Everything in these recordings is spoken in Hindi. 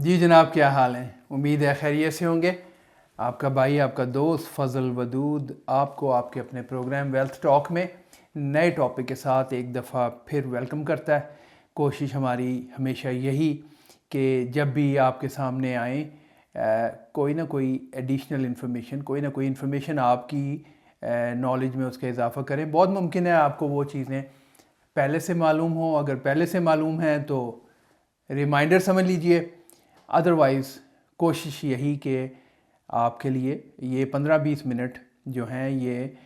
जी जनाब, क्या हाल है? उम्मीद है खैरियत से होंगे। आपका भाई, आपका दोस्त फ़ज़ल वदूद आपको आपके अपने प्रोग्राम वेल्थ टॉक में नए टॉपिक के साथ एक दफ़ा फिर वेलकम करता है। कोशिश हमारी हमेशा यही कि जब भी आपके सामने आए कोई ना कोई एडिशनल इन्फॉर्मेशन, कोई ना कोई इन्फॉर्मेशन आपकी नॉलेज में उसका इजाफ़ा करें। बहुत मुमकिन है आपको वो चीज़ें पहले से मालूम हो। अगर पहले से मालूम है तो रिमाइंडर समझ लीजिए, अदरवाइज़ कोशिश यही कि आपके लिए ये 15-20 मिनट जो हैं ये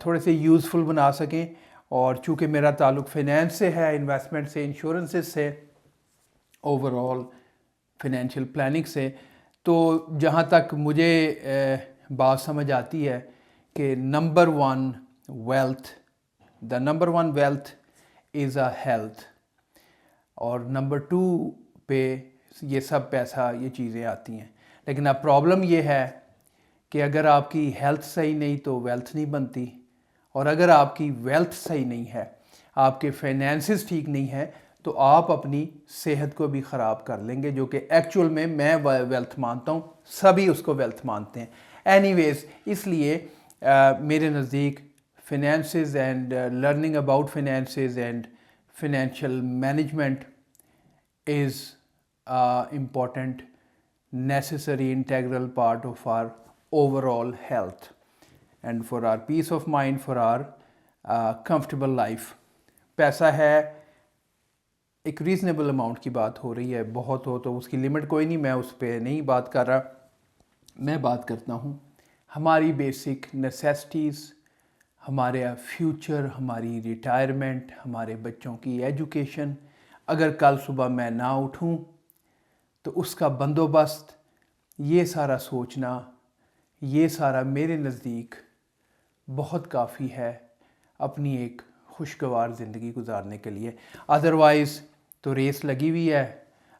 थोड़े से यूज़फुल बना सकें। और चूँकि मेरा ताल्लुक़ फ़िनेंस से है, इन्वेस्टमेंट से, इंश्योरेंसेस से, ओवरऑल फाइनेंशियल प्लानिंग से, तो जहाँ तक मुझे बात समझ आती है कि number one wealth is a health, और नंबर 2 पे ये सब पैसा, ये चीज़ें आती हैं। लेकिन अब प्रॉब्लम ये है कि अगर आपकी हेल्थ सही नहीं तो वेल्थ नहीं बनती, और अगर आपकी वेल्थ सही नहीं है, आपके फाइनेंसिस ठीक नहीं है, तो आप अपनी सेहत को भी ख़राब कर लेंगे, जो कि एक्चुअल में मैं वेल्थ मानता हूँ, सभी उसको वेल्थ मानते हैं। एनीवेज, इसलिए मेरे नज़दीक finances and learning about finances and financial management is a important, necessary, integral part of our overall health and for our peace of mind, for our comfortable life. पैसा है, एक रीज़नेबल अमाउंट की बात हो रही है, बहुत हो तो उसकी लिमिट कोई नहीं, मैं उस पर नहीं बात कर रहा। मैं बात करता हूँ हमारी बेसिक नेसेसिटीज़, हमारे फ्यूचर, हमारी रिटायरमेंट, हमारे बच्चों की एजुकेशन। अगर कल सुबह मैं ना उठूं तो उसका बंदोबस्त, ये सारा सोचना, ये सारा मेरे नज़दीक बहुत काफ़ी है अपनी एक खुशगवार ज़िंदगी गुजारने के लिए। अदरवाइज़ तो रेस लगी हुई है।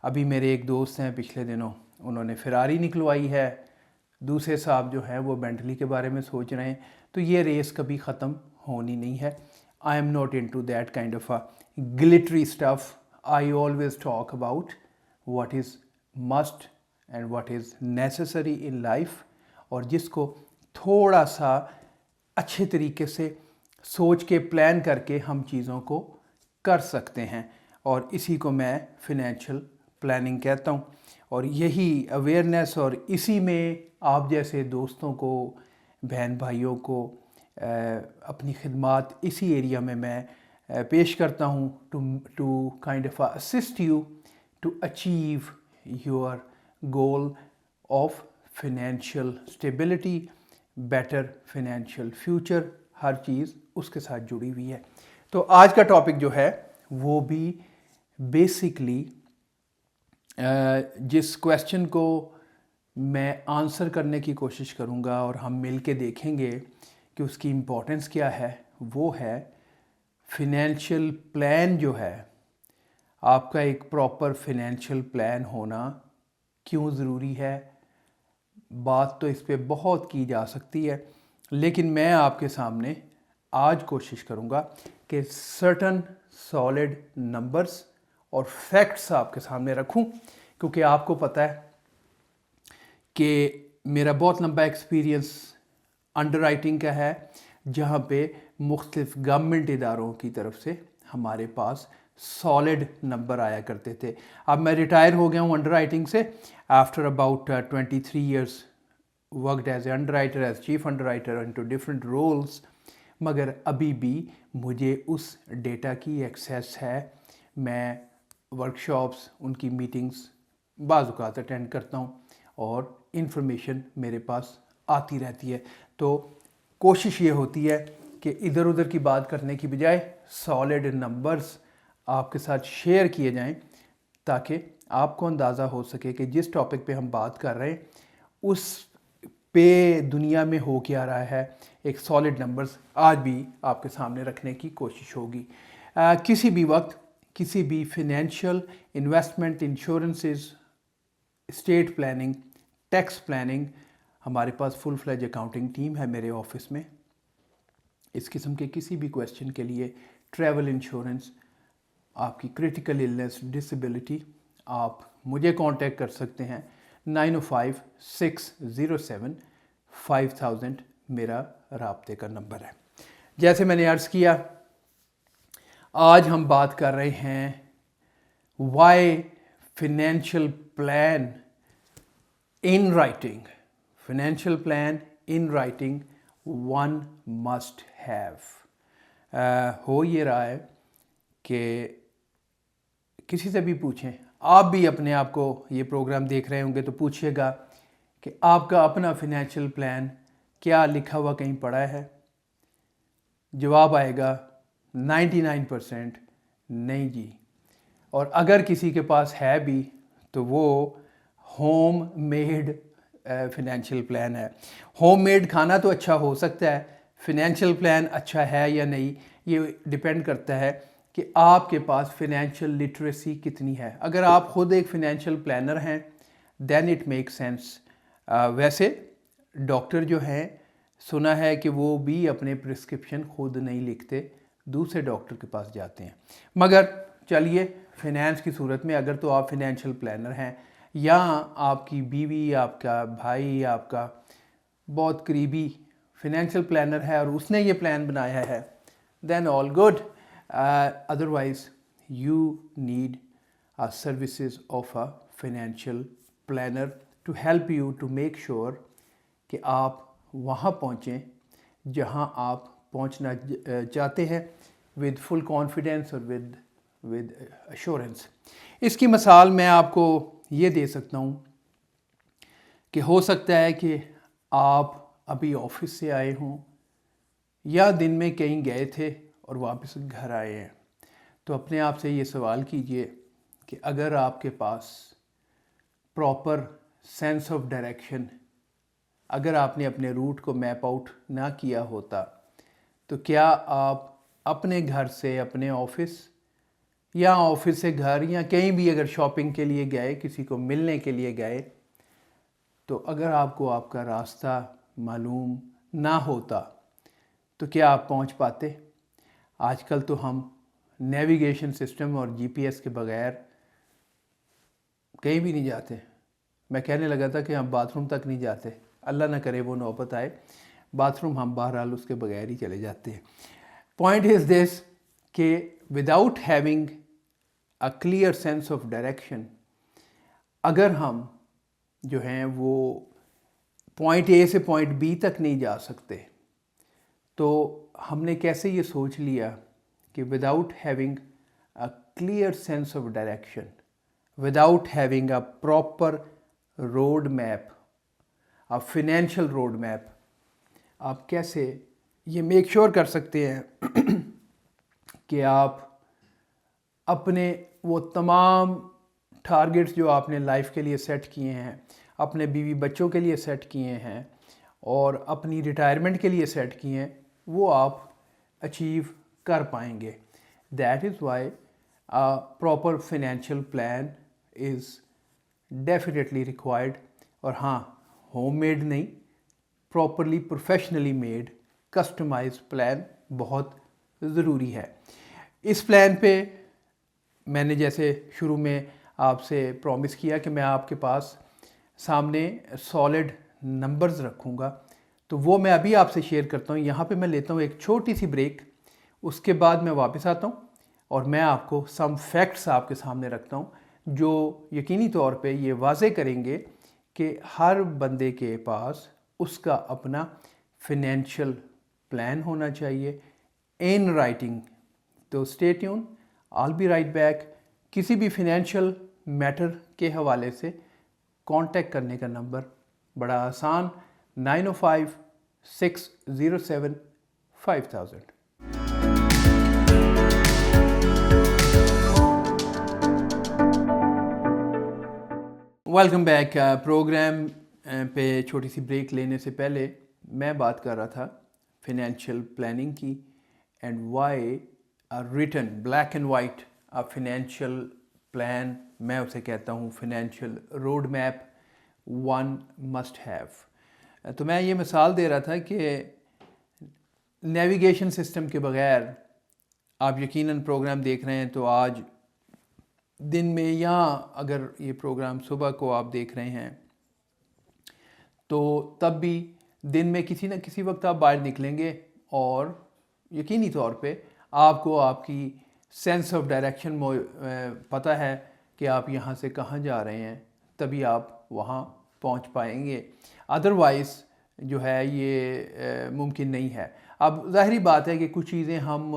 अभी मेरे एक दोस्त हैं, पिछले दिनों उन्होंने फ़ेरारी निकलवाई है, दूसरे साहब जो हैं वो बेंटली के बारे में सोच रहे हैं। तो ये रेस कभी ख़त्म होनी नहीं है। I am not into that kind of a glittery stuff. I always talk about what is must and what is necessary in life, और जिसको थोड़ा सा अच्छे तरीके से सोच के प्लान करके हम चीज़ों को कर सकते हैं, और इसी को मैं फिनेंशियल प्लानिंग कहता हूँ। और यही अवेयरनेस, और इसी में आप जैसे दोस्तों को, बहन भाइयों को अपनी खिदमात इसी एरिया में मैं पेश करता हूँ to kind of assist you to achieve your goal of financial stability, better financial future. हर चीज़ उसके साथ जुड़ी हुई है। तो आज का टॉपिक जो है वो भी बेसिकली जिस क्वेश्चन को मैं आंसर करने की कोशिश करूँगा और हम मिल के देखेंगे कि उसकी इम्पोर्टेंस क्या है, वो है फिनेंशियल प्लान। जो है आपका एक प्रॉपर फिनेंशियल प्लान होना क्यों ज़रूरी है। बात तो इस पे बहुत की जा सकती है, लेकिन मैं आपके सामने आज कोशिश करूँगा कि सर्टन सॉलिड नंबर्स और फैक्ट्स आपके सामने रखूं, क्योंकि आपको पता है कि मेरा बहुत लंबा एक्सपीरियंस अंडर राइटिंग का है, जहाँ पे मुख्तलिफ गवर्नमेंट इदारों की तरफ से हमारे पास सॉलिड नंबर आया करते थे। अब मैं रिटायर हो गया हूँ अंडर राइटिंग से, after about 23 years worked as a underwriter, as chief underwriter into different roles, मगर अभी भी मुझे उस डेटा की एक्सेस है। मैं वर्कशॉप्स, उनकी मीटिंग्स बाज़ औक़ात अटेंड करता हूँ, और इन्फॉर्मेशन मेरे पास आती रहती है। तो कोशिश ये होती है कि इधर उधर की बात करने की बजाय सॉलिड नंबर्स आपके साथ शेयर किए जाएं, ताकि आपको अंदाज़ा हो सके कि जिस टॉपिक पे हम बात कर रहे हैं उस पे दुनिया में हो क्या रहा है। एक सॉलिड नंबर्स आज भी आपके सामने रखने की कोशिश होगी। किसी भी वक्त, किसी भी financial, investment, insurances, state planning, tax planning, हमारे पास फुल फ्लेज अकाउंटिंग टीम है मेरे ऑफिस में। इस किस्म के किसी भी क्वेश्चन के लिए, ट्रैवल इंश्योरेंस, आपकी क्रिटिकल इलनेस, डिसेबिलिटी, आप मुझे कांटेक्ट कर सकते हैं। 9056075000 मेरा राब्ते का नंबर है। जैसे मैंने अर्ज़ किया, आज हम बात कर रहे हैं why financial plan in writing, financial plan in writing one must have. हो ये रहा है कि किसी से भी पूछें, आप भी अपने आप को ये प्रोग्राम देख रहे होंगे तो पूछिएगा कि आपका अपना फाइनेंशियल प्लान क्या लिखा हुआ कहीं पड़ा है। जवाब आएगा 99% नहीं जी। और अगर किसी के पास है भी तो वो होम मेड फाइनेंशियल प्लान है। होम मेड खाना तो अच्छा हो सकता है, फाइनेंशियल प्लान अच्छा है या नहीं ये डिपेंड करता है कि आपके पास फाइनेंशियल लिटरेसी कितनी है। अगर आप ख़ुद एक फाइनेंशियल प्लानर हैं देन इट मेक सेंस। वैसे डॉक्टर जो हैं सुना है कि वो भी अपने प्रिस्क्रिप्शन खुद नहीं लिखते, दूसरे डॉक्टर के पास जाते हैं। मगर चलिए, फाइनेंस की सूरत में अगर तो आप फाइनेंशियल प्लानर हैं या आपकी बीवी, आपका भाई, आपका बहुत करीबी फाइनेंशियल प्लानर है और उसने ये प्लान बनाया है, then all good. Otherwise you need services of a financial planner to help you to make sure कि आप वहाँ पहुँचें जहाँ आप पहुँचना चाहते हैं विद फुल कॉन्फिडेंस और विद अश्योरेंस। इसकी मिसाल मैं आपको ये दे सकता हूँ कि हो सकता है कि आप अभी ऑफिस से आए हों या दिन में कहीं गए थे और वापस घर आए हैं, तो अपने आप से ये सवाल कीजिए कि अगर आपके पास प्रॉपर सेंस ऑफ डायरेक्शन, अगर आपने अपने रूट को मैप आउट ना किया होता तो क्या आप अपने घर से अपने ऑफिस या ऑफिस से घर या कहीं भी अगर शॉपिंग के लिए गए, किसी को मिलने के लिए गए, तो अगर आपको आपका रास्ता मालूम ना होता तो क्या आप पहुंच पाते? आजकल तो हम नेविगेशन सिस्टम और जीपीएस के बगैर कहीं भी नहीं जाते। मैं कहने लगा था कि हम बाथरूम तक नहीं जाते, अल्लाह ना करे वो नौबत आए, बाथरूम हम बहरहाल उसके बगैर ही चले जाते हैं। पॉइंट इज़ दिस कि without having a clear sense of direction, अगर हम जो हैं वो पॉइंट ए से पॉइंट बी तक नहीं जा सकते, तो हमने कैसे ये सोच लिया कि without having a clear sense of direction, without having a proper road map, a financial road map, आप कैसे ये मेक श्योर कर सकते हैं कि आप अपने वो तमाम टारगेट्स जो आपने लाइफ के लिए सेट किए हैं, अपने बीवी बच्चों के लिए सेट किए हैं और अपनी रिटायरमेंट के लिए सेट किए हैं, वो आप अचीव कर पाएंगे। That is why a proper financial plan is definitely required. और हाँ, होममेड नहीं, properly professionally made customised plan बहुत ज़रूरी है। इस प्लान पे मैंने जैसे शुरू में आपसे प्रॉमिस किया कि मैं आपके पास सामने सॉलिड नंबर्स रखूँगा, तो वो मैं अभी आपसे शेयर करता हूँ। यहाँ पे मैं लेता हूँ एक छोटी सी ब्रेक, उसके बाद मैं वापस आता हूँ और मैं आपको सम फैक्ट्स आपके सामने रखता हूँ जो यकीनी तौर पे ये वाज़े करेंगे कि हर बंदे के पास उसका अपना फाइनेंशियल प्लान होना चाहिए इन राइटिंग। तो stay tune, I will be right back. किसी भी फाइनेंशियल मैटर के हवाले से कांटेक्ट करने का नंबर बड़ा आसान, 9056075000। Welcome back. प्रोग्राम पे छोटी सी ब्रेक लेने से पहले मैं बात कर रहा था फाइनेंशियल प्लानिंग की and why a written black and white a financial plan, मैं उसे कहता हूँ financial road map, one must have. तो मैं ये मिसाल दे रहा था कि नेविगेशन सिस्टम के बगैर आप यकीनन प्रोग्राम देख रहे हैं तो आज दिन में, या अगर ये प्रोग्राम सुबह को आप देख रहे हैं तो तब भी दिन में किसी न किसी वक्त आप बाहर निकलेंगे और यकीनी तौर पे आपको आपकी सेंस ऑफ डायरेक्शन पता है कि आप यहाँ से कहाँ जा रहे हैं, तभी आप वहाँ पहुँच पाएंगे। अदरवाइज़ जो है ये मुमकिन नहीं है। अब ज़ाहिरी बात है कि कुछ चीज़ें हम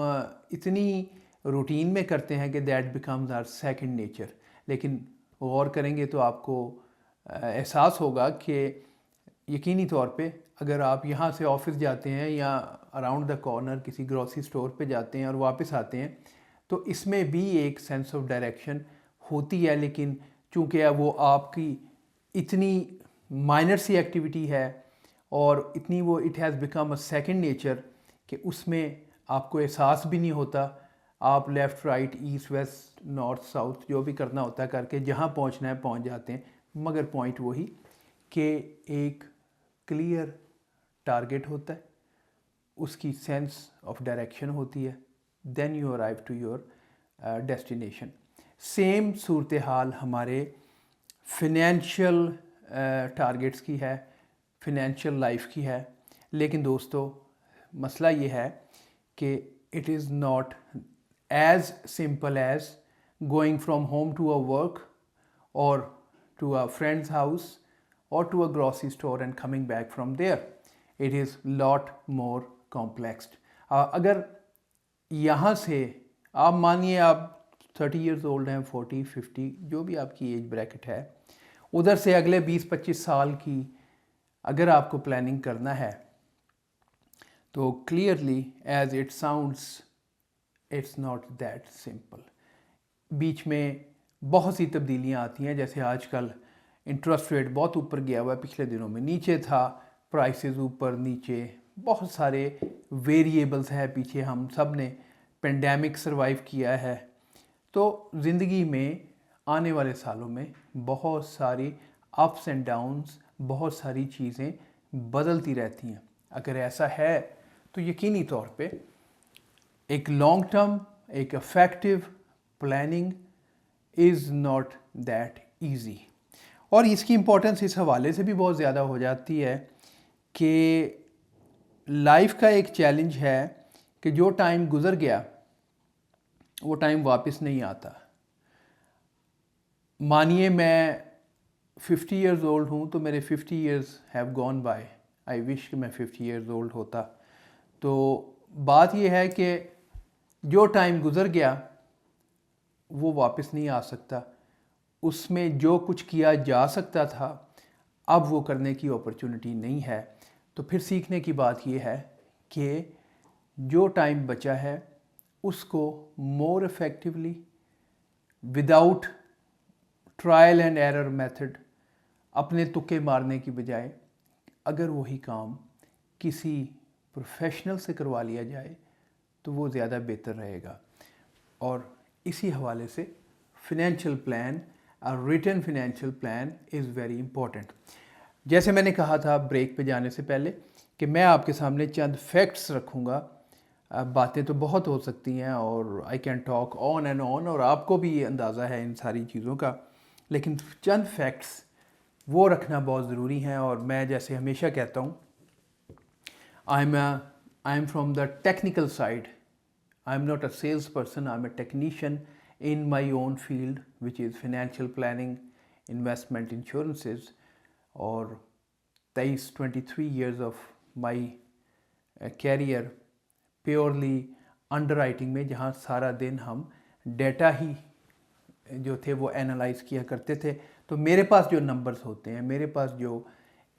इतनी रूटीन में करते हैं कि that becomes our second nature, लेकिन गौर करेंगे तो आपको एहसास होगा कि यकीनी तौर पे अगर आप यहाँ से ऑफिस जाते हैं या अराउंड द कॉर्नर किसी ग्रोसरी स्टोर पे जाते हैं और वापस आते हैं तो इसमें भी एक सेंस ऑफ डायरेक्शन होती है, लेकिन चूँकि वो आपकी इतनी माइनर सी एक्टिविटी है और इतनी वो it has become a second nature कि उसमें आपको एहसास भी नहीं होता। आप left right east west north south जो भी करना होता है करके जहाँ पहुँचना है पहुँच जाते हैं, मगर पॉइंट वही कि एक क्लियर टारगेट होता है, उसकी सेंस ऑफ डायरेक्शन होती है, then you arrive to your destination. Same सूरत हाल हमारे फिनेंशियल टारगेट्स की है, फिनेंशियल लाइफ की है। लेकिन दोस्तों मसला ये है कि it is not as simple as going from home to a work or to a friends house or to a grocery store and coming back from there. It is lot more complex. अगर यहाँ से आप मानिए आप 30 years old हैं, 40, 50 जो भी आपकी एज ब्रैकेट है, उधर से अगले 20-25 साल की अगर आपको प्लानिंग करना है तो clearly as it sounds it's not that simple. बीच में बहुत सी तब्दीलियाँ आती हैं, जैसे आजकल इंटरेस्ट रेट बहुत ऊपर गया हुआ है, पिछले दिनों में नीचे था, प्राइसेस ऊपर नीचे, बहुत सारे वेरिएबल्स हैं। पीछे हम सब ने पेंडेमिक सरवाइव किया है, तो ज़िंदगी में आने वाले सालों में बहुत सारी अप्स एंड डाउन्स, बहुत सारी चीज़ें बदलती रहती हैं। अगर ऐसा है तो यकीनी तौर पे एक लॉन्ग टर्म, एक effective planning is not that easy. और इसकी इम्पोर्टेंस इस हवाले से भी बहुत ज़्यादा हो जाती है कि लाइफ का एक चैलेंज है कि जो टाइम गुज़र गया वो टाइम वापस नहीं आता। मानिए मैं 50 इयर्स ओल्ड हूँ तो मेरे 50 years have gone by, I wish कि मैं 50 इयर्स ओल्ड होता। तो बात यह है कि जो टाइम गुज़र गया वो वापस नहीं आ सकता। उसमें जो कुछ किया जा सकता था अब वो करने की अपॉर्चुनिटी नहीं है। तो फिर सीखने की बात ये है कि जो टाइम बचा है उसको more effectively without trial and error method, अपने तुक्के मारने की बजाय अगर वही काम किसी प्रोफेशनल से करवा लिया जाए तो वो ज़्यादा बेहतर रहेगा। और इसी हवाले से financial plan, a written financial plan is very important. जैसे मैंने कहा था ब्रेक पे जाने से पहले कि मैं आपके सामने चंद फैक्ट्स रखूँगा। बातें तो बहुत हो सकती हैं और I can talk on and on, और आपको भी अंदाज़ा है इन सारी चीज़ों का, लेकिन चंद फैक्ट्स वो रखना बहुत ज़रूरी हैं। और मैं जैसे हमेशा कहता हूँ, I am from the technical side, I am not a sales person, I am a technician in my own field, which is financial planning, investment insurances, और 23 years of my career purely underwriting में, जहाँ सारा दिन हम डेटा ही जो थे वो एनालाइज किया करते थे। तो मेरे पास जो नंबर्स होते हैं, मेरे पास जो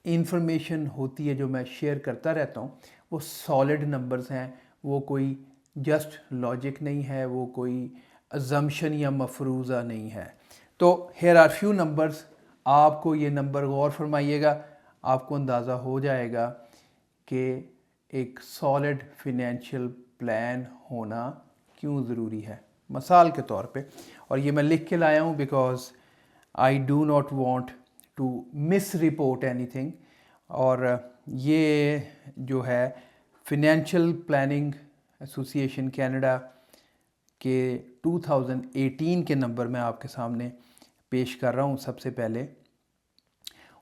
इंफॉर्मेशन होती है जो मैं शेयर करता रहता हूँ, वो सॉलिड नंबर्स हैं, वो कोई जस्ट लॉजिक नहीं है, वो कोई अजम्पशन या मफरूज़ा नहीं है। तो हेयर आर फ्यू नंबर्स, आपको ये नंबर गौर फरमाइएगा, आपको अंदाज़ा हो जाएगा कि एक सॉलिड फिनेंशियल प्लान होना क्यों ज़रूरी है। मिसाल के तौर पे, और ये मैं लिख के लाया हूँ because I do not want to miss report anything. और ये जो है फिनेंशियल प्लानिंग एसोसिएशन कनाडा कि 2018 के नंबर मैं आपके सामने पेश कर रहा हूँ। सबसे पहले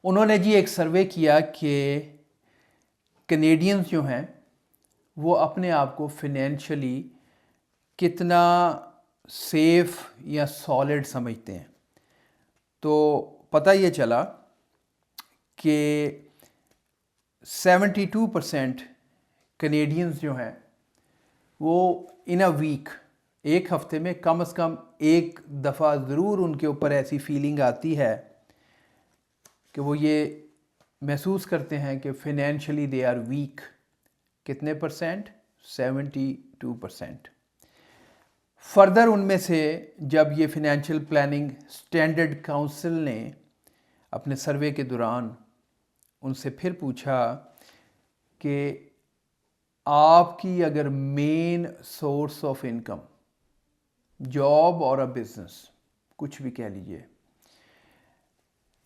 उन्होंने जी एक सर्वे किया कि कैनेडियंस जो हैं वो अपने आप को फिनेंशियली कितना सेफ या सॉलिड समझते हैं। तो पता ये चला कि 72% कैनेडियंस जो हैं वो इन अ वीक, एक हफ्ते में कम से कम एक दफ़ा ज़रूर उनके ऊपर ऐसी फीलिंग आती है कि वो ये महसूस करते हैं कि फिनेंशियली दे आर वीक। कितने परसेंट? 72%। फर्दर उनमें से जब ये फिनेंशियल प्लानिंग स्टैंडर्ड काउंसिल ने अपने सर्वे के दौरान उनसे फिर पूछा कि आपकी अगर main source of income job और अ बिजनेस, कुछ भी कह लीजिए,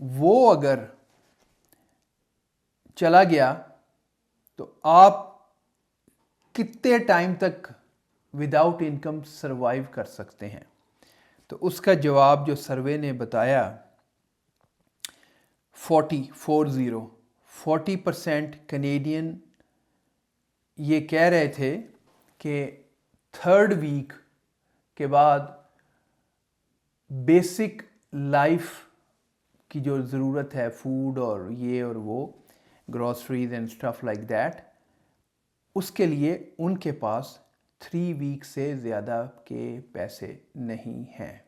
वो अगर चला गया तो आप कितने टाइम तक विदाउट इनकम सरवाइव कर सकते हैं। तो उसका जवाब जो सर्वे ने बताया 40% कैनेडियन ये कह रहे थे कि थर्ड वीक के बाद बेसिक लाइफ की जो ज़रूरत है, फूड और ये और वो, groceries and stuff like that, उसके लिए उनके पास 3 वीक से ज़्यादा के पैसे नहीं हैं।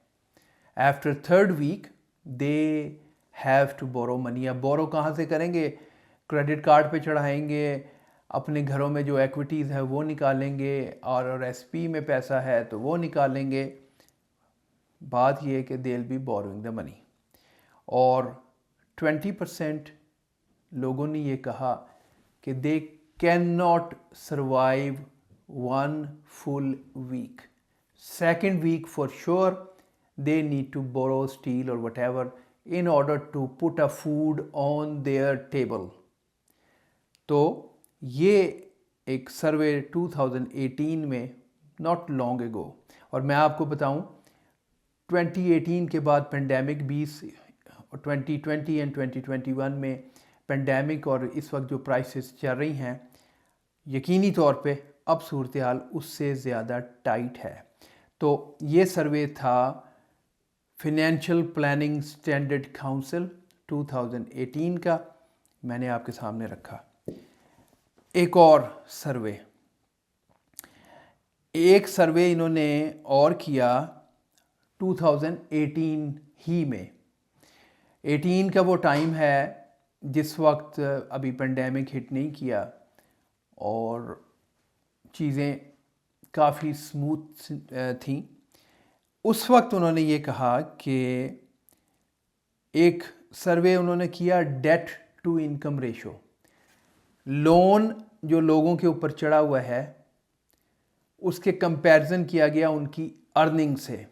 After third week they have to borrow money. अब बोरो कहाँ से करेंगे? क्रेडिट कार्ड पे चढ़ाएंगे, अपने घरों में जो एक्विटीज़ है वो निकालेंगे, और एसपी में पैसा है तो वो निकालेंगे। बात ये है कि they will be borrowing the money. और 20% लोगों ने ये कहा कि they can not survive 1 full week. Second week for sure they need to borrow, steal or whatever in order to put a food on their table. तो ये एक सर्वे 2018 में, not long ago, और मैं आपको बताऊं 2018 के बाद पेंडेमिक 20 और 2020 एंड 2021 में पेंडेमिक और इस वक्त जो प्राइसेस चल रही हैं, यकीनी तौर पे अब सूरत हाल उससे ज़्यादा टाइट है। तो ये सर्वे था फिनेंशियल प्लानिंग स्टैंडर्ड काउंसिल 2018 का, मैंने आपके सामने रखा। एक और सर्वे, एक सर्वे इन्होंने और किया 2018 ही में। 18 का वो टाइम है जिस वक्त अभी पेंडेमिक हिट नहीं किया और चीज़ें काफ़ी स्मूथ थीं। उस वक्त उन्होंने ये कहा कि एक सर्वे उन्होंने किया debt to income ratio, loan जो लोगों के ऊपर चढ़ा हुआ है उसके कंपैरिजन किया गया उनकी अर्निंग से।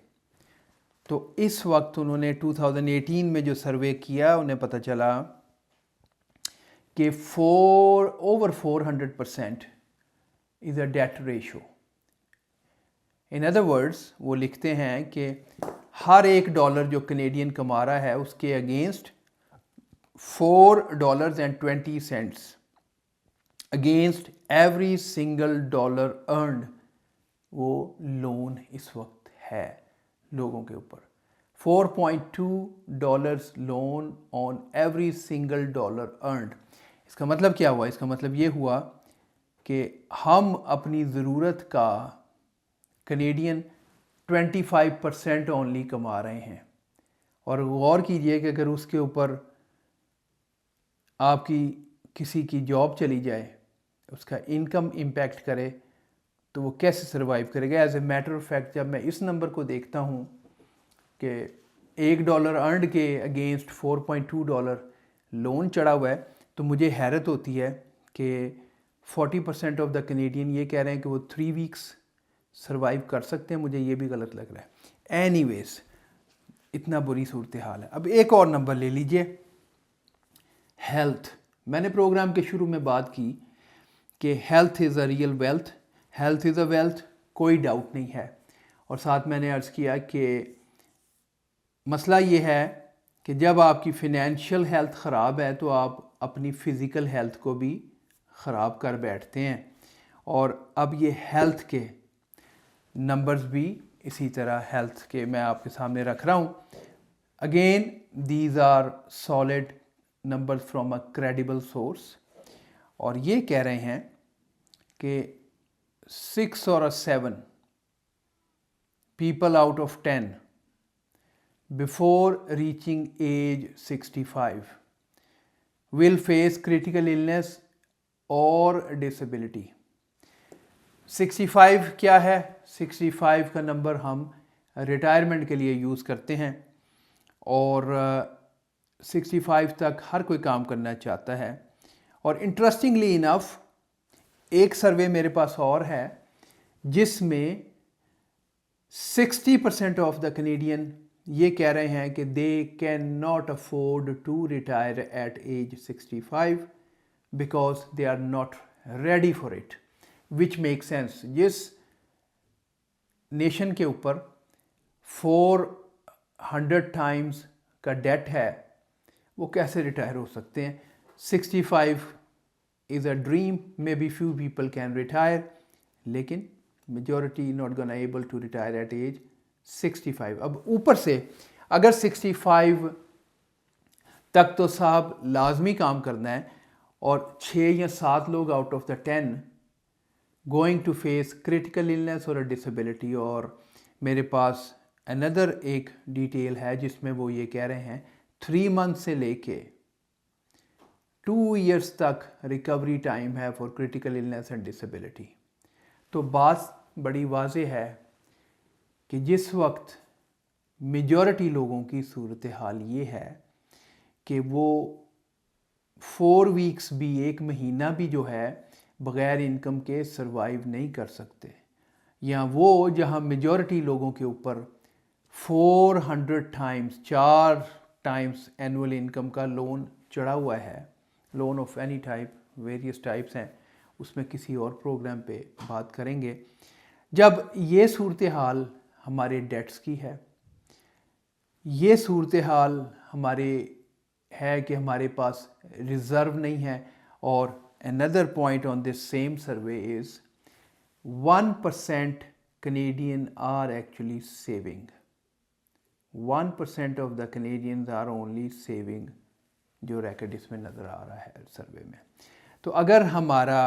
तो इस वक्त उन्होंने 2018 में जो सर्वे किया उन्हें पता चला कि over 400% is a debt ratio. In other words वो लिखते हैं कि हर $1 जो कैनेडियन कमा रहा है उसके against $4.20 against every single dollar earned वो लोन इस वक्त है लोगों के ऊपर। $4.2 loan on every single dollar earned. इसका मतलब क्या हुआ? इसका मतलब ये हुआ कि हम अपनी ज़रूरत का कैनेडियन 25% ओनली कमा रहे हैं। और गौर कीजिए कि अगर उसके ऊपर आपकी किसी की जॉब चली जाए, उसका इनकम इम्पैक्ट करे, तो वो कैसे सर्वाइव करेगा। As a matter of fact जब मैं इस नंबर को देखता हूँ कि $1 अर्नड के अगेंस्ट $4.2 लोन चढ़ा हुआ है, तो मुझे हैरत होती है कि 40% ऑफ द कैनेडियन ये कह रहे हैं कि वो 3 वीक्स सर्वाइव कर सकते हैं। मुझे ये भी गलत लग रहा है। एनीवेज, इतना बुरी सूरत हाल है। अब एक और नंबर ले लीजिए, हेल्थ। मैंने प्रोग्राम के शुरू में बात की कि health is a real wealth, health is a wealth, कोई डाउट नहीं है। और साथ मैंने अर्ज़ किया कि मसला ये है कि जब आपकी फ़िनेंशियल हेल्थ ख़राब है तो आप अपनी फ़िज़िकल हेल्थ को भी ख़राब कर बैठते हैं। और अब ये हेल्थ के नंबर्स भी इसी तरह हेल्थ के मैं आपके सामने रख रहा हूँ। Again these are solid numbers from a credible source, और ये कह रहे हैं कि 6 और 7 people out of 10 before reaching age 65 will face critical illness or disability। 65 क्या है? 65 का नंबर हम रिटायरमेंट के लिए यूज़ करते हैं, और 65 तक हर कोई काम करना चाहता है। और इंटरेस्टिंगली इनफ एक सर्वे मेरे पास और है जिसमें 60% ऑफ द कैनेडियन ये कह रहे हैं कि they can not afford to retire at age 65 because they are not ready for it, which make sense. जिस नेशन के ऊपर 400 टाइम्स का डेट है वो कैसे रिटायर हो सकते हैं? 65 is a dream, maybe few people can retire, लेकिन majority not gonna able to retire at age 65। अब ऊपर से अगर 65 तक तो साहब लाजमी काम करना है, और 6 या 7 लोग out of the 10 going to face critical illness और डिसेबिलिटी। और मेरे पास अनदर एक डिटेल है जिसमें वो ये कह रहे हैं 3 मंथ से लेके 2 ईयर्स तक रिकवरी टाइम है for critical illness and disability. तो बात बड़ी वाज़ेह है कि जिस वक्त मेजॉरिटी लोगों की सूरत हाल ये है कि वो 4 वीक्स भी, 1 महीना भी जो है बग़ैर इनकम के सरवाइव नहीं कर सकते, या वो जहाँ मेजॉरिटी लोगों के ऊपर 400 टाइम्स 4 टाइम्स एनुअल इनकम का लोन चढ़ा हुआ है, loan of any type, various types हैं, उसमें किसी और प्रोग्राम पे बात करेंगे। जब ये सूरत हाल हमारे डेट्स की है, ये सूरत हाल हमारे है कि हमारे पास रिज़र्व नहीं है, और another point on this same survey is 1% Canadian are actually saving। 1% of the Canadians are only saving, जो रैकेट इसमें नज़र आ रहा है सर्वे में। तो अगर हमारा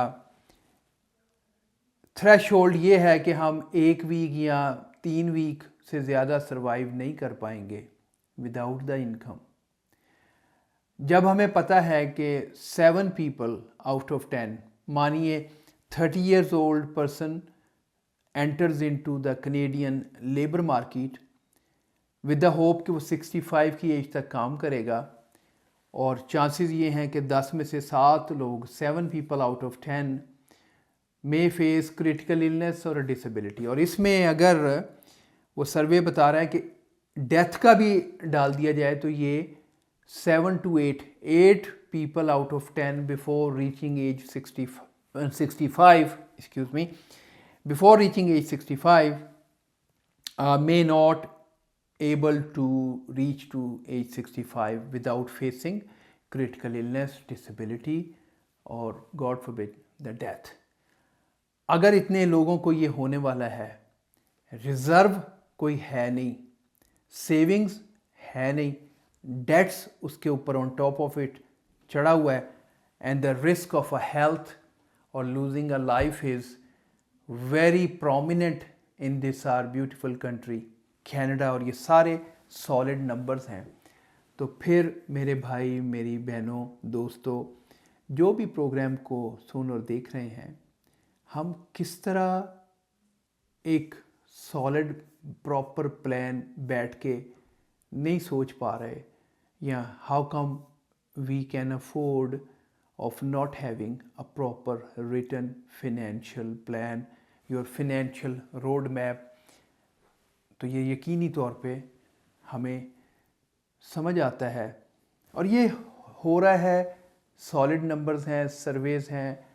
थ्रेशोल्ड ये है कि हम 1 वीक या 3 वीक से ज़्यादा सरवाइव नहीं कर पाएंगे विदाउट द इनकम, जब हमें पता है कि 7 people आउट ऑफ 10, मानिए 30 years old person enters into the Canadian labour market with the hope कि वो 65 की एज तक काम करेगा, और चांसेस ये हैं कि 10 में से 7 लोग, 7 people out of 10 may face critical illness और डिसेबिलिटी। और इसमें अगर वो सर्वे बता रहा है कि डेथ का भी डाल दिया जाए तो ये 7 to 8 people out of 10 before reaching age 65, excuse me, before reaching age 65 may not able to reach to age 65 without facing critical illness, disability or God forbid the death। अगर इतने लोगों को ये होने वाला है, रिज़र्व कोई है नहीं, सेविंग्स है नहीं, डेट्स उसके ऊपर ऑन टॉप ऑफ इट चढ़ा हुआ है, and the risk of a health और losing a life is very prominent in this our beautiful country Canada, और ये सारे सॉलिड नंबर्स हैं। तो फिर मेरे भाई, मेरी बहनों, दोस्तों, जो भी प्रोग्राम को सुन और देख रहे हैं, हम किस तरह एक सॉलिड प्रॉपर प्लान बैठ के नहीं सोच पा रहे, या how come we can afford of not having a proper written financial plan, your financial road map. तो ये यकीनी तौर पे हमें समझ आता है, और ये हो रहा है, सॉलिड नंबर्स हैं, सर्वेज़ हैं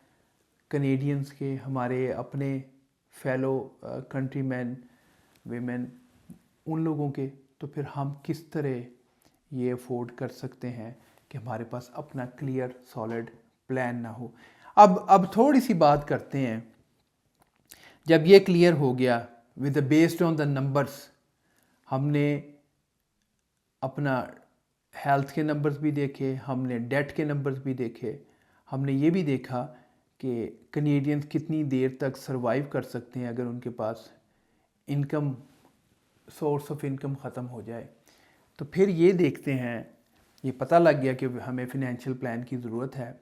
कनेडियंस के, हमारे अपने फेलो कंट्रीमैन वीमेन, उन लोगों के, तो फिर हम किस तरह ये अफोर्ड कर सकते हैं कि हमारे पास अपना क्लियर सॉलिड प्लान ना हो। अब थोड़ी सी बात करते हैं, जब ये क्लियर हो गया with based on the numbers, हमने अपना हेल्थ के नंबर्स भी देखे, हमने डेट के नंबर्स भी देखे, हमने ये भी देखा कि कनेडियंस कितनी देर तक सरवाइव कर सकते हैं अगर उनके पास इनकम, सोर्स ऑफ इनकम ख़त्म हो जाए। तो फिर ये देखते हैं, ये पता लग गया कि हमें फ़िनैंशियल प्लान की ज़रूरत है।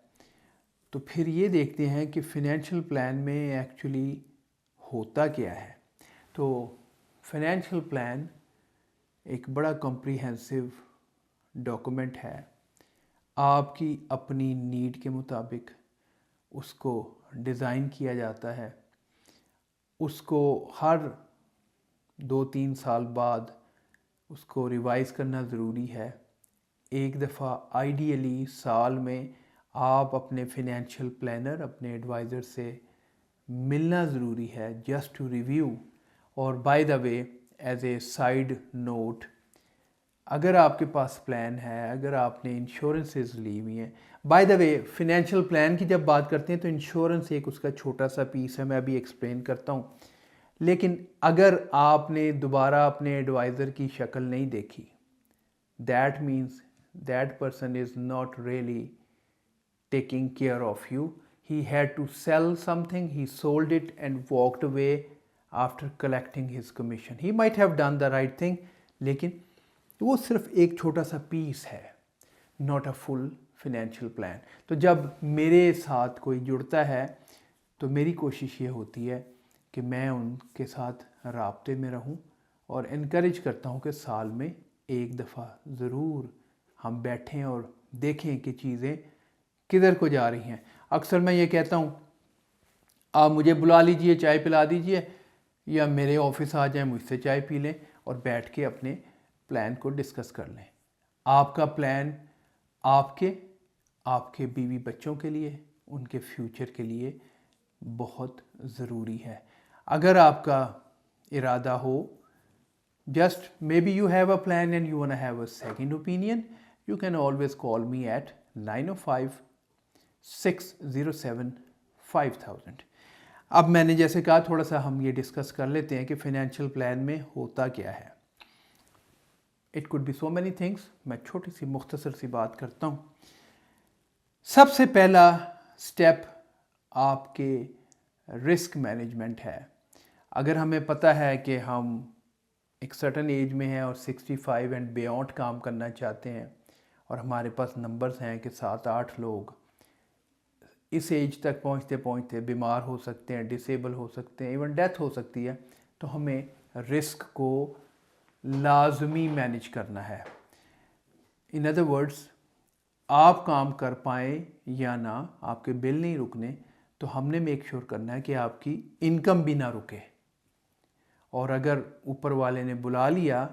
तो फिर ये देखते हैं कि फ़िनैंशियल प्लान में एक्चुअली होता क्या है। तो फ़िनैंशियल प्लान एक बड़ा कॉम्प्रिहेंसिव डॉक्यूमेंट है। आपकी अपनी नीड के मुताबिक उसको डिज़ाइन किया जाता है, उसको हर 2-3 साल बाद उसको रिवाइज़ करना ज़रूरी है। एक दफ़ा आइडियली साल में आप अपने फ़िनैंशियल प्लानर, अपने एडवाइज़र से मिलना ज़रूरी है, जस्ट टू रिव्यू। और by the way, as a side note, अगर आपके पास प्लान है, अगर आपने इंश्योरेंसेस ली हुई हैं, बाय द वे फ़िनैंशियल प्लान की जब बात करते हैं तो इंश्योरेंस एक उसका छोटा सा पीस है, मैं अभी एक्सप्लेन करता हूँ। लेकिन अगर आपने दोबारा अपने एडवाइज़र की शक्ल नहीं देखी, that means that person is not really taking care of you. He had to sell something, he sold it and walked away after collecting his commission. He might have done the right thing, लेकिन वो सिर्फ एक छोटा सा पीस है, not a full financial plan. तो जब मेरे साथ कोई जुड़ता है तो मेरी कोशिश ये होती है कि मैं उनके साथ राब्ते में रहूं और इनकरेज करता हूं कि साल में एक दफ़ा ज़रूर हम बैठें और देखें कि चीज़ें किधर को जा रही हैं। अक्सर मैं ये कहता हूँ, आप मुझे बुला लीजिए, चाय पिला दीजिए, या मेरे ऑफिस आ जाएं, मुझसे चाय पी लें और बैठ के अपने प्लान को डिस्कस कर लें। आपका प्लान आपके बीवी बच्चों के लिए, उनके फ्यूचर के लिए बहुत ज़रूरी है। अगर आपका इरादा हो, just maybe you have a plan and you want to have a second opinion, you can always call me at 905-607-5000। अब मैंने जैसे कहा, थोड़ा सा हम ये डिस्कस कर लेते हैं कि फ़िनैंशियल प्लान में होता क्या है। It could be so many things, मैं छोटी सी मुख्तसर सी बात करता हूँ। सबसे पहला स्टेप आपके रिस्क मैनेजमेंट है। अगर हमें पता है कि हम एक सर्टन एज में हैं और 65 एंड बियॉन्ड काम करना चाहते हैं और हमारे पास नंबर्स हैं कि 7-8 लोग इस एज तक पहुंचते पहुंचते बीमार हो सकते हैं, डिसेबल हो सकते हैं, इवन डेथ हो सकती है, तो हमें रिस्क को लाजमी मैनेज करना है। इन अदर वर्ड्स, आप काम कर पाएँ या ना, आपके बिल नहीं रुकने, तो हमने मेक श्योर करना है कि आपकी इनकम भी ना रुके। और अगर ऊपर वाले ने बुला लिया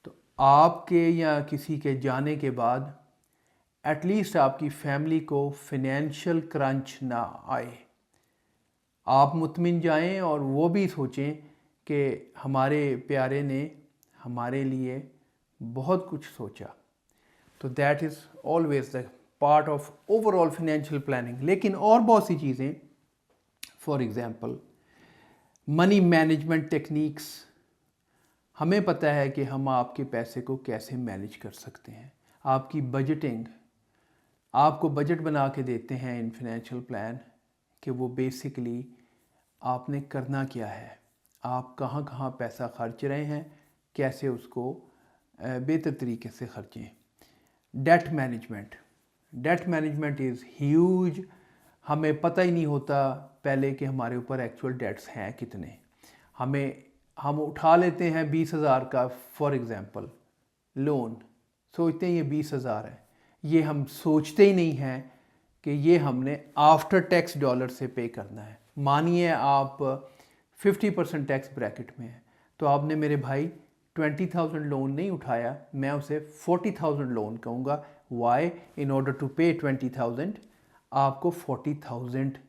तो आपके या किसी के जाने के बाद एटलीस्ट आपकी फैमिली को फिनेंशियल क्रंच ना आए। आप मुतमिन जाएं और वो भी सोचें कि हमारे प्यारे ने हमारे लिए बहुत कुछ सोचा। तो that is always the part of overall financial planning. लेकिन और बहुत सी चीज़ें, for example money management techniques, हमें पता है कि हम आपके पैसे को कैसे मैनेज कर सकते हैं। आपकी बजटिंग, आपको बजट बना के देते हैं इन फिनेंशियल प्लान कि वो बेसिकली आपने करना क्या है, आप कहाँ कहाँ पैसा खर्च रहे हैं, कैसे उसको बेहतर तरीके से खर्चें। Debt management is huge. हमें पता ही नहीं होता पहले कि हमारे ऊपर एक्चुअल डेट्स हैं कितने। हम उठा लेते हैं 20,000 का फॉर एग्ज़ाम्पल लोन, सोचते हैं ये 20,000 है। ये हम सोचते ही नहीं हैं कि ये हमने आफ्टर टैक्स डॉलर से पे करना है। मानिए आप 50% टैक्स ब्रैकेट में है, तो आपने मेरे भाई 20,000 लोन नहीं उठाया, मैं उसे 40,000 लोन कहूँगा। वाई? इन ऑर्डर टू पे 20,000 आपको 40,000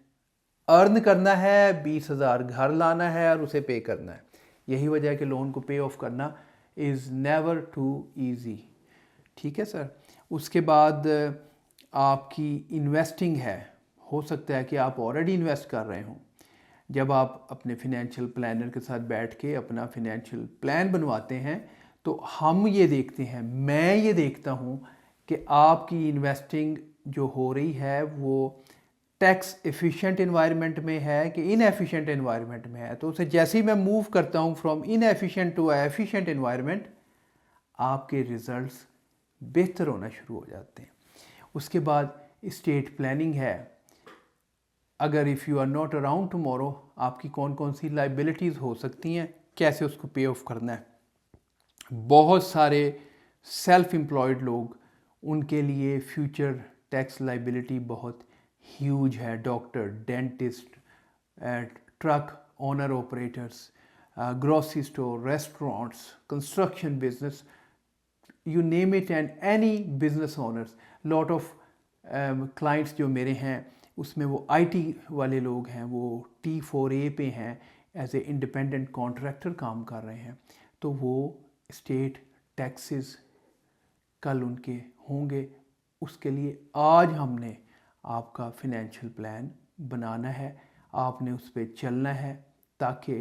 अर्न करना है, 20,000 घर लाना है और उसे पे करना है। यही वजह है कि लोन को पे ऑफ करना इज़ नेवर टू ईजी। ठीक है सर। उसके बाद आपकी इन्वेस्टिंग है, हो सकता है कि आप ऑलरेडी इन्वेस्ट कर रहे हों। जब आप अपने फिनेंशियल प्लानर के साथ बैठ के अपना फिनेंशियल प्लान बनवाते हैं तो हम ये देखते हैं, मैं ये देखता हूँ कि आपकी इन्वेस्टिंग जो हो रही है वो टैक्स एफिशिएंट एनवायरनमेंट में है कि इनएफिशिएंट एनवायरनमेंट में है। तो उसे जैसे ही मैं मूव करता हूँ from inefficient to efficient environment, आपके रिजल्ट्स बेहतर होना शुरू हो जाते हैं। उसके बाद स्टेट प्लानिंग है। अगर if you are not around tomorrow, आपकी कौन कौन सी लाइबिलिटीज़ हो सकती हैं, कैसे उसको पे ऑफ करना है। बहुत सारे सेल्फ एम्प्लॉयड लोग, उनके लिए फ्यूचर टैक्स लाइबिलिटी बहुत ह्यूज है। Doctor, dentist, truck owner operators, grocery store, restaurants, construction business, you name it, and any business owners. Lot of clients जो मेरे हैं उसमें वो आईटी वाले लोग हैं, वो T4A पे हैं, एज ए इंडिपेंडेंट कॉन्ट्रैक्टर काम कर रहे हैं। तो वो स्टेट टैक्सेस कल उनके होंगे। उसके लिए आज हमने आपका फिनेंशियल प्लान बनाना है, आपने उस पर चलना है ताकि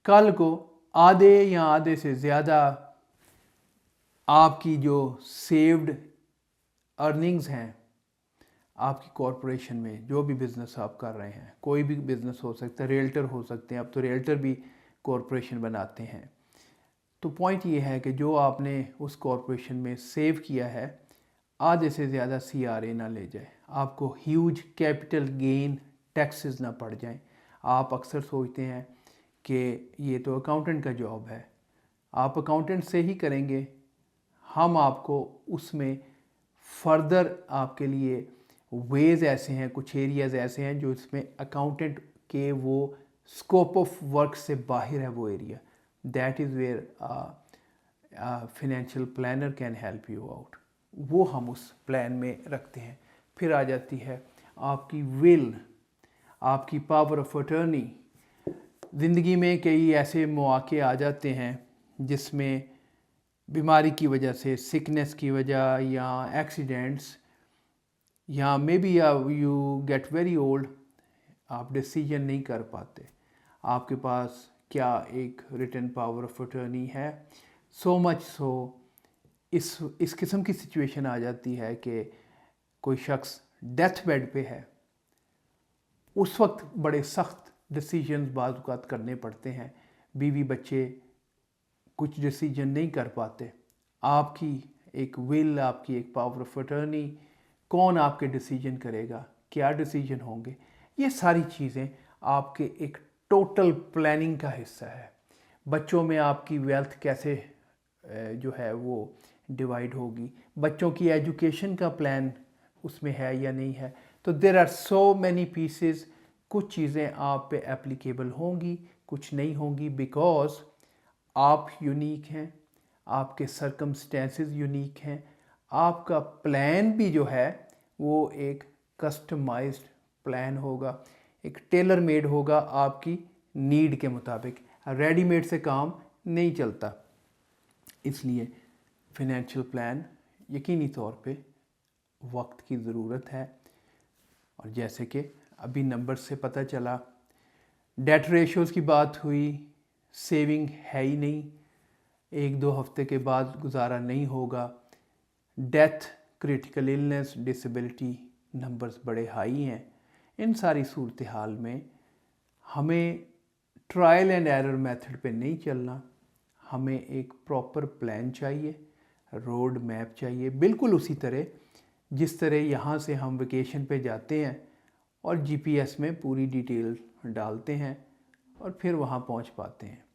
कल को आधे या आधे से ज़्यादा आपकी जो सेव्ड अर्निंग्स हैं आपकी कॉरपोरेशन में, जो भी बिज़नेस आप कर रहे हैं, कोई भी बिज़नेस हो सकता है, रियल्टर हो सकते हैं, अब तो रियल्टर भी कॉरपोरेशन बनाते हैं। तो पॉइंट ये है कि जो आपने उस कॉरपोरेशन में सेव किया है, आधे से ज़्यादा CRA ना ले जाए, आपको ह्यूज कैपिटल गेन टैक्सेस ना पड़ जाएं। आप अक्सर सोचते हैं कि ये तो अकाउंटेंट का जॉब है, आप अकाउंटेंट से ही करेंगे, हम आपको उसमें फर्दर आपके लिए वेज ऐसे हैं, कुछ एरियाज़ ऐसे हैं जो इसमें अकाउंटेंट के वो स्कोप ऑफ वर्क से बाहर है वो area. That is where financial planner can help you out. वो हम उस प्लान में रखते हैं। फिर आ जाती है आपकी विल, आपकी पावर ऑफ अटर्नी। ज़िंदगी में कई ऐसे मौके आ जाते हैं जिसमें बीमारी की वजह से, सिकनेस की वजह या एक्सीडेंट्स, या may be you get very old, आप डिसीजन नहीं कर पाते। आपके पास क्या एक रिटन पावर ऑफ अटर्नी है? सो मच सो इस किस्म की सिचुएशन आ जाती है कि कोई शख्स डेथ बेड पे है, उस वक्त बड़े सख्त डिसीजंस बाज़ औक़ात करने पड़ते हैं। बीवी बच्चे कुछ डिसीजन नहीं कर पाते। आपकी एक विल, आपकी एक पावर ऑफ अटर्नी, कौन आपके डिसीजन करेगा, क्या डिसीजन होंगे, ये सारी चीज़ें आपके एक टोटल प्लानिंग का हिस्सा है। बच्चों में आपकी वेल्थ कैसे जो है वो डिवाइड होगी, बच्चों की एजुकेशन का प्लान उसमें है या नहीं है। तो there are so many pieces. कुछ चीज़ें आप पे एप्लीकेबल होंगी, कुछ नहीं होंगी, बिकॉज आप यूनिक हैं, आपके सर्कमस्टेंसेस यूनिक हैं, आपका प्लान भी जो है वो एक कस्टमाइज्ड प्लान होगा, एक टेलर मेड होगा आपकी नीड के मुताबिक। रेडीमेड से काम नहीं चलता। इसलिए फिनेंशियल प्लान यकीनी तौर पे वक्त की ज़रूरत है। और जैसे कि अभी नंबर से पता चला, डेट रेशियोज़ की बात हुई, सेविंग है ही नहीं, 1-2 हफ्ते के बाद गुजारा नहीं होगा। Death, critical illness, disability numbers बड़े हाई हैं। इन सारी सूरत हाल में हमें ट्रायल एंड एरर मेथड पे नहीं चलना, हमें एक प्रॉपर प्लान चाहिए, रोड मैप चाहिए, बिल्कुल उसी तरह जिस तरह यहाँ से हम वेकेशन पे जाते हैं और GPS में पूरी डिटेल डालते हैं और फिर वहाँ पहुँच पाते हैं।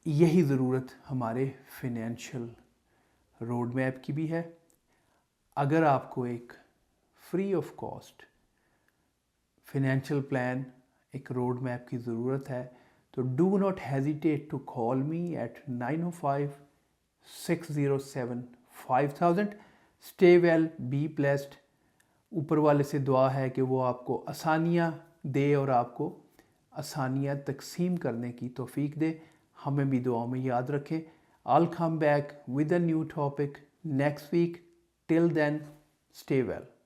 यही ज़रूरत हमारे फिनेंशियल रोड मैप की भी है। अगर आपको एक free of cost financial plan, एक रोड मैप की ज़रूरत है, तो do not hesitate to call me at 905-607-5000। Stay well, be blessed. ऊपर वाले से दुआ है कि वो आपको आसानियाँ दे और आपको आसानियाँ तकसीम करने की तौफीक दे। हमें भी दुआओं में याद रखें। I'll come back with a new topic next week. Till then, stay well.